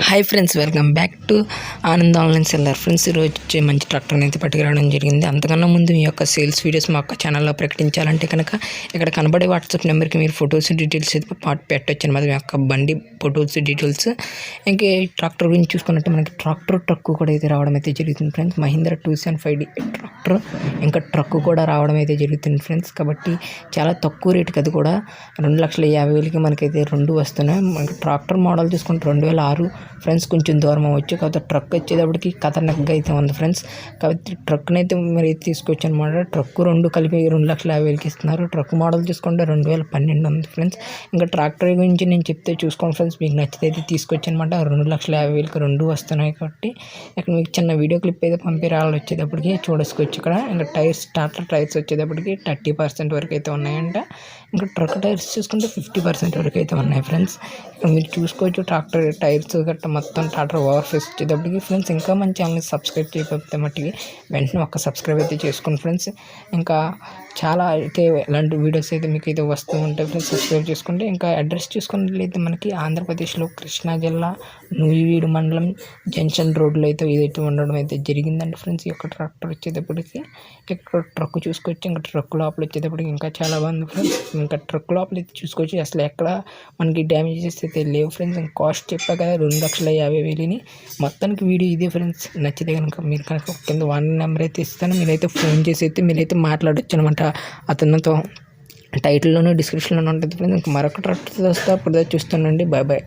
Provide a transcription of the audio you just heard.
Hi friends, welcome back to Anand online seller. Friends, ఈరోజు వచ్చే మంచి ట్రాక్టర్ని అయితే పట్టుకురావడం జరిగింది. అంతకన్నా ముందు మీ యొక్క సేల్స్ వీడియోస్ మా యొక్క ఛానల్లో ప్రకటించాలంటే కనుక ఇక్కడ కనబడే వాట్సాప్ నెంబర్కి మీరు ఫొటోస్ డీటెయిల్స్ అయితే పెట్టవచ్చు అనమాట. మీ యొక్క బండి ఫొటోస్ డీటెయిల్స్. ఇంకా ట్రాక్టర్ గురించి చూసుకున్నట్టు మనకి ట్రక్ కూడా అయితే రావడం అయితే జరుగుతుంది ఫ్రెండ్స్. మహీంద్రా 275D ట్రాక్టర్ ఇంకా ట్రక్ కూడా రావడం అయితే జరుగుతుంది ఫ్రెండ్స్. కాబట్టి చాలా తక్కువ రేటుకి అది కూడా 2,50,000కి మనకైతే రెండు వస్తున్నాయి. మనకి ట్రాక్టర్ మోడల్ చూసుకుంటే 2006 ఫ్రెండ్స్. కొంచెం దూరం అవ్వచ్చు, కాబట్టి ట్రక్ వచ్చేటప్పటికి ఖతర్నాక్గా అయితే ఉంది ఫ్రెండ్స్. కాబట్టి ట్రక్ని అయితే మరి తీసుకొచ్చి అనమాట. ట్రక్ రెండు కలిపి 2,50,000కి ఇస్తున్నారు. ట్రక్ మోడల్ చూసుకుంటే 2012 ఉంది ఫ్రెండ్స్. ఇంకా ట్రాక్టర్ గురించి నేను చెప్తే చూసుకోండి ఫ్రెండ్స్, మీకు నచ్చితే అయితే తీసుకొచ్చి అనమాట. 2,50,000కి రెండు వస్తున్నాయి. కాబట్టి ఇక్కడ మీకు చిన్న వీడియో క్లిప్ అయితే పంపిరాళ్ళు వచ్చేటప్పటికి చూడేసుకోవచ్చు. ఇక్కడ ఇంకా స్టార్టర్ టైర్స్ వచ్చేటప్పటికి 30% వరకు అయితే ఉన్నాయంట. ఇంకా ట్రక్ టైర్స్ చూసుకుంటే 50% వరకు అయితే ఉన్నాయి ఫ్రెండ్స్. ఇక్కడ మీరు చూసుకోవచ్చు ట్రాక్టర్ టైర్స్ గట్రా మొత్తం ట్రాక్టర్ ఓవర్ ఫేస్ వచ్చేటప్పటికి ఫ్రెండ్స్. ఇంకా మన ఛానల్ని సబ్స్క్రైబ్ చేయకపోతే మట్టికి వెంటనే ఒక సబ్స్క్రైబ్ అయితే చేసుకోండి ఫ్రెండ్స్. ఇంకా చాలా అయితే ఇలాంటి వీడియోస్ అయితే మీకు అయితే వస్తూ ఉంటాయి ఫ్రెండ్స్. సబ్స్క్రైబ్ చేసుకుంటే ఇంకా అడ్రస్ చూసుకున్నట్లయితే మనకి ఆంధ్రప్రదేశ్లో కృష్ణా జిల్లా నూజివీడు మండలం జంక్షన్ రోడ్లో అయితే ఇదైతే ఉండడం అయితే జరిగిందండి ఫ్రెండ్స్. ఈ యొక్క ట్రాక్టర్ వచ్చేటప్పటికి ఇక్కడ ట్రక్ చూసుకోవచ్చు. ఇంకా ట్రక్ లోపల వచ్చేటప్పటికి ఇంకా చాలా బాగుంది ఫ్రెండ్స్. ఇంకా ట్రక్ లోపల అయితే చూసుకోవచ్చు. అసలు ఎక్కడ మనకి డ్యామేజెస్ అయితే లేవు ఫ్రెండ్స్. ఇంకా కాస్ట్ చెప్పా కదా 2,50,000 మొత్తానికి వీడియో ఇదే ఫ్రెండ్స్. నచ్చితే కనుక మీరు కనుక కింద 1 నెంబర్ అయితే ఇస్తాను, మీరైతే ఫోన్ చేసి అయితే మీరైతే మాట్లాడొచ్చు అనమాట అతనితో. టైటిల్లోనూ డిస్క్రిప్షన్లోనూ ఉంటుంది ఫ్రెండ్స్. ఇంకా మరొక ట్రాక్టర్ వస్తే అప్పుడు చూస్తానండి. Bye bye.